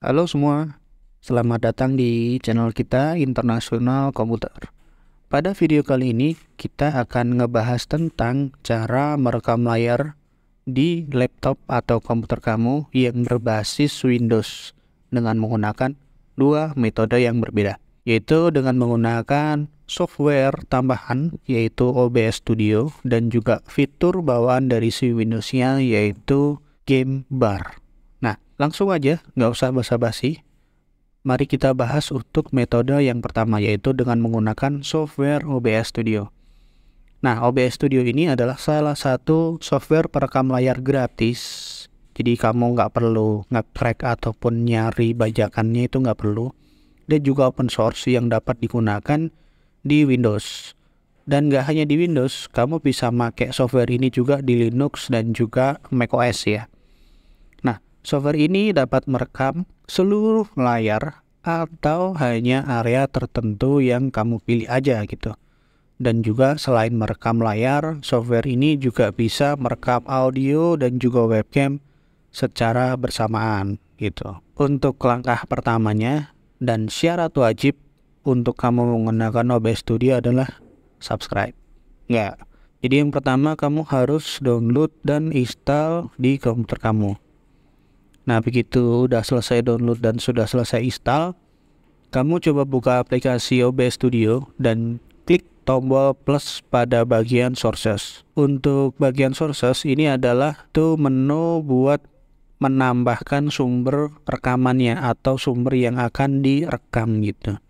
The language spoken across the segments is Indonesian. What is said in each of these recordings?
Halo semua, selamat datang di channel kita Internasional Komputer. Pada video kali ini kita akan ngebahas tentang cara merekam layar di laptop atau komputer kamu yang berbasis Windows dengan menggunakan dua metode yang berbeda, yaitu dengan menggunakan software tambahan yaitu OBS Studio dan juga fitur bawaan dari si Windows-nya yaitu Game Bar. Nah, langsung aja, nggak usah basa-basi. Mari kita bahas untuk metode yang pertama, yaitu dengan menggunakan software OBS Studio. Nah, OBS Studio ini adalah salah satu software perekam layar gratis. Jadi kamu nggak perlu nge-crack ataupun nyari bajakannya, itu nggak perlu. Dan juga open source yang dapat digunakan di Windows. Dan nggak hanya di Windows, kamu bisa pakai software ini juga di Linux dan juga macOS ya. Software ini dapat merekam seluruh layar atau hanya area tertentu yang kamu pilih aja gitu. Dan juga selain merekam layar, software ini juga bisa merekam audio dan juga webcam secara bersamaan gitu. Untuk langkah pertamanya dan syarat wajib untuk kamu menggunakan OBS Studio adalah subscribe. Ya. Jadi yang pertama kamu harus download dan install di komputer kamu. Nah, begitu udah selesai download dan sudah selesai install, kamu coba buka aplikasi OBS Studio dan klik tombol plus pada bagian sources. Untuk bagian sources ini adalah tuh menu buat menambahkan sumber rekamannya atau sumber yang akan direkam gitu.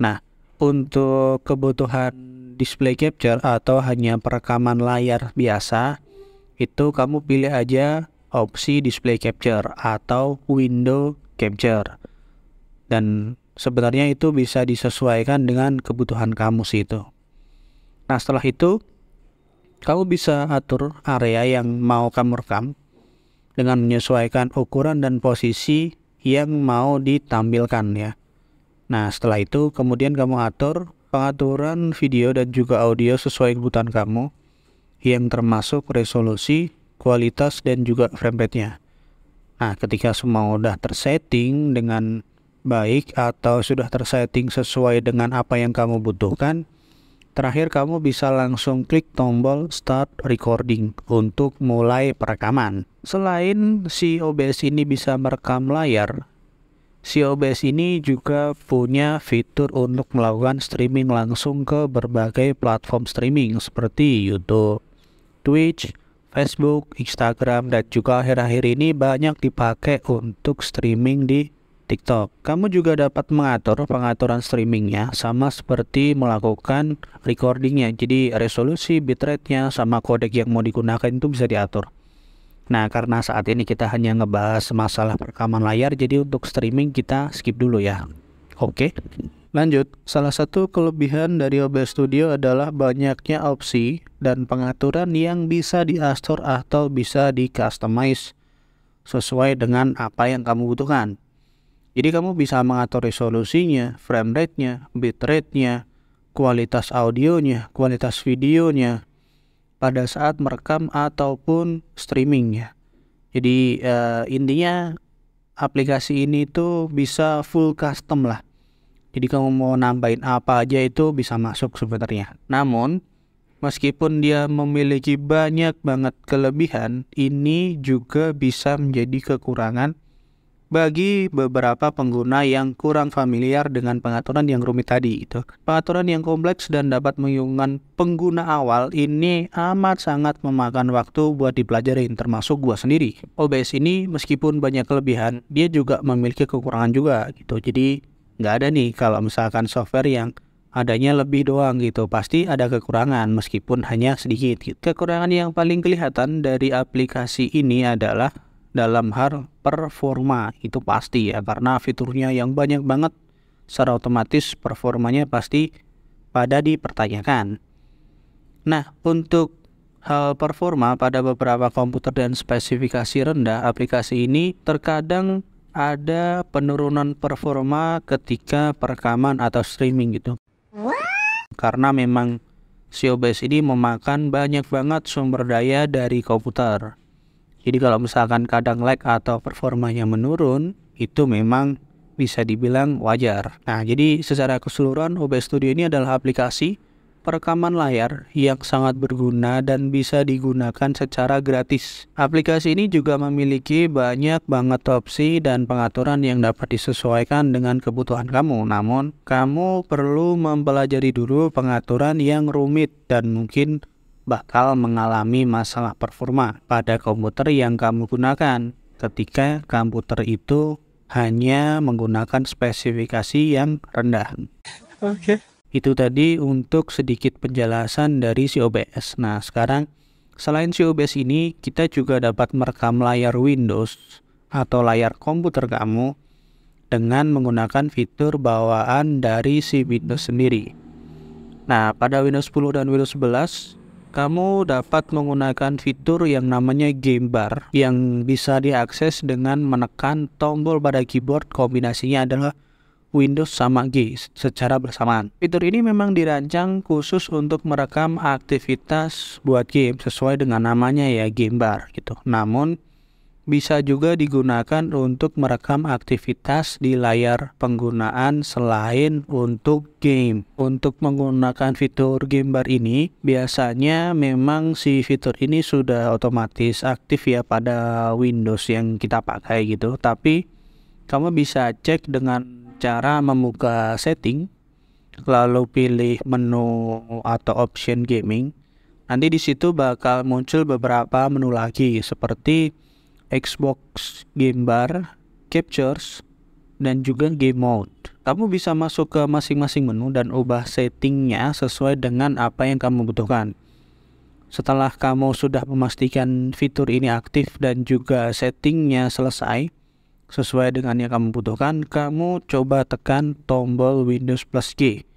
Nah, untuk kebutuhan display capture atau hanya perekaman layar biasa, itu kamu pilih aja opsi display capture atau window capture, dan sebenarnya itu bisa disesuaikan dengan kebutuhan kamu sih itu. Nah, setelah itu kamu bisa atur area yang mau kamu rekam dengan menyesuaikan ukuran dan posisi yang mau ditampilkan ya. Nah, setelah itu kemudian kamu atur pengaturan video dan juga audio sesuai kebutuhan kamu, yang termasuk resolusi, kualitas, dan juga frame rate-nya. Nah, ketika semua udah tersetting dengan baik atau sudah tersetting sesuai dengan apa yang kamu butuhkan, terakhir kamu bisa langsung klik tombol start recording untuk mulai perekaman. Selain si OBS ini bisa merekam layar, si OBS ini juga punya fitur untuk melakukan streaming langsung ke berbagai platform streaming seperti YouTube, Twitch, Facebook, Instagram, dan juga akhir-akhir ini banyak dipakai untuk streaming di TikTok. Kamu juga dapat mengatur pengaturan streamingnya sama seperti melakukan recordingnya. Jadi resolusi, bitrate-nya, sama kodek yang mau digunakan itu bisa diatur. Nah, karena saat ini kita hanya ngebahas masalah perekaman layar, jadi untuk streaming kita skip dulu ya. Oke. Lanjut, salah satu kelebihan dari OBS Studio adalah banyaknya opsi dan pengaturan yang bisa diatur atau bisa di-customize sesuai dengan apa yang kamu butuhkan. Jadi kamu bisa mengatur resolusinya, frame rate-nya, bitrate-nya, kualitas audionya, kualitas videonya pada saat merekam ataupun streaming ya. Jadi intinya aplikasi ini tuh bisa full custom lah. Jadi kamu mau nambahin apa aja itu bisa masuk sebenarnya. Namun, meskipun dia memiliki banyak banget kelebihan, ini juga bisa menjadi kekurangan bagi beberapa pengguna yang kurang familiar dengan pengaturan yang rumit tadi itu. Pengaturan yang kompleks dan dapat membingungkan pengguna awal ini amat sangat memakan waktu buat dipelajarin, termasuk gua sendiri. OBS ini meskipun banyak kelebihan, dia juga memiliki kekurangan juga gitu. Jadi nggak ada nih kalau misalkan software yang adanya lebih doang gitu, pasti ada kekurangan meskipun hanya sedikit gitu. Kekurangan yang paling kelihatan dari aplikasi ini adalah dalam hal performa, itu pasti ya, karena fiturnya yang banyak banget, secara otomatis performanya pasti pada dipertanyakan. Nah, untuk hal performa pada beberapa komputer dan spesifikasi rendah, aplikasi ini terkadang ada penurunan performa ketika perekaman atau streaming gitu. Karena memang si OBS ini memakan banyak banget sumber daya dari komputer. Jadi kalau misalkan kadang lag atau performanya menurun, itu memang bisa dibilang wajar. Nah, jadi secara keseluruhan OBS Studio ini adalah aplikasi perekaman layar yang sangat berguna dan bisa digunakan secara gratis. Aplikasi ini juga memiliki banyak banget opsi dan pengaturan yang dapat disesuaikan dengan kebutuhan kamu. Namun, kamu perlu mempelajari dulu pengaturan yang rumit dan mungkin bakal mengalami masalah performa pada komputer yang kamu gunakan ketika komputer itu hanya menggunakan spesifikasi yang rendah. Oke. Itu tadi untuk sedikit penjelasan dari si OBS. Nah, sekarang selain si OBS ini, kita juga dapat merekam layar Windows atau layar komputer kamu dengan menggunakan fitur bawaan dari si Windows sendiri. Nah, pada Windows 10 dan Windows 11, kamu dapat menggunakan fitur yang namanya Game Bar yang bisa diakses dengan menekan tombol pada keyboard. Kombinasinya adalah Windows sama G secara bersamaan. Fitur ini memang dirancang khusus untuk merekam aktivitas buat game sesuai dengan namanya ya, Game Bar gitu. Namun bisa juga digunakan untuk merekam aktivitas di layar penggunaan selain untuk game. Untuk menggunakan fitur Game Bar ini, biasanya memang si fitur ini sudah otomatis aktif ya pada Windows yang kita pakai gitu. Tapi kamu bisa cek dengan cara membuka setting, lalu pilih menu atau option gaming. Nanti di situ bakal muncul beberapa menu lagi seperti Xbox Game Bar, Captures, dan juga Game Mode. Kamu bisa masuk ke masing-masing menu dan ubah settingnya sesuai dengan apa yang kamu butuhkan. Setelah kamu sudah memastikan fitur ini aktif dan juga settingnya selesai sesuai dengan yang kamu butuhkan, kamu coba tekan tombol Windows plus G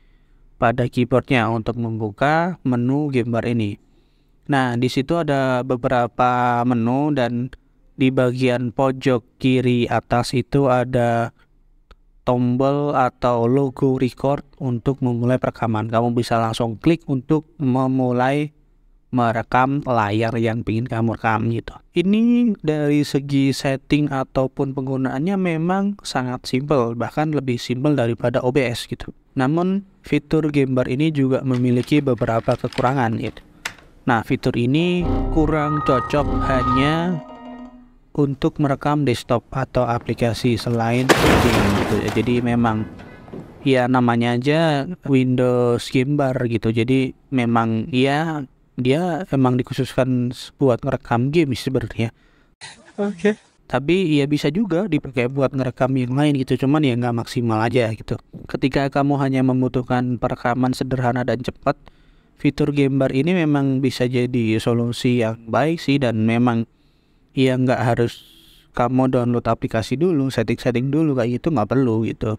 pada keyboardnya untuk membuka menu Game Bar ini. Nah, di situ ada beberapa menu dan di bagian pojok kiri atas itu ada tombol atau logo record untuk memulai perekaman. Kamu bisa langsung klik untuk memulai merekam layar yang ingin kamu rekam gitu. Ini dari segi setting ataupun penggunaannya memang sangat simple, bahkan lebih simple daripada OBS gitu. Namun fitur Game Bar ini juga memiliki beberapa kekurangan gitu. Nah, fitur ini kurang cocok hanya untuk merekam desktop atau aplikasi selain game gitu ya. Jadi memang ya namanya aja Windows Game Bar gitu. Jadi memang ya dia emang dikhususkan buat ngerekam game sebenarnya. Oke. Tapi ya bisa juga dipakai buat ngerekam yang lain gitu, cuman ya nggak maksimal aja gitu. Ketika kamu hanya membutuhkan perekaman sederhana dan cepat, fitur Game Bar ini memang bisa jadi solusi yang baik sih, dan memang ya nggak harus kamu download aplikasi dulu, setting dulu kayak gitu, nggak perlu gitu.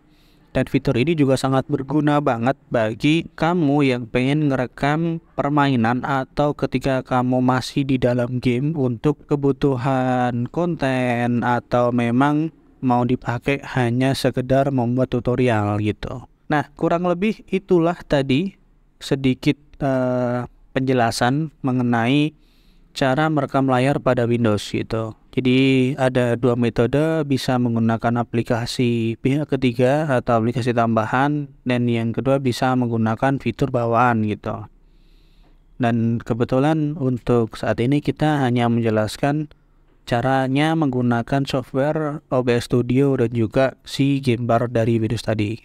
Dan fitur ini juga sangat berguna banget bagi kamu yang pengen ngerekam permainan atau ketika kamu masih di dalam game untuk kebutuhan konten atau memang mau dipakai hanya sekedar membuat tutorial gitu. Nah, kurang lebih itulah tadi sedikit penjelasan mengenai cara merekam layar pada Windows gitu. Jadi ada dua metode, bisa menggunakan aplikasi pihak ketiga atau aplikasi tambahan, dan yang kedua bisa menggunakan fitur bawaan gitu. Dan kebetulan untuk saat ini kita hanya menjelaskan caranya menggunakan software OBS Studio dan juga si Game Bar dari Windows tadi.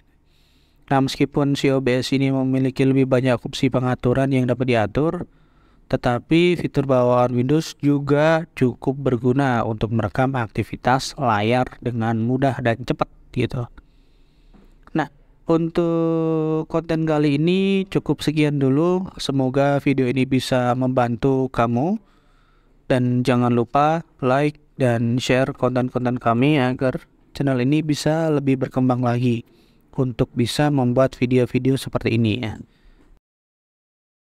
Nah, meskipun si OBS ini memiliki lebih banyak opsi pengaturan yang dapat diatur, tetapi fitur bawaan Windows juga cukup berguna untuk merekam aktivitas layar dengan mudah dan cepat gitu. Nah, untuk konten kali ini cukup sekian dulu. Semoga video ini bisa membantu kamu. Dan jangan lupa like dan share konten-konten kami agar channel ini bisa lebih berkembang lagi untuk bisa membuat video-video seperti ini ya.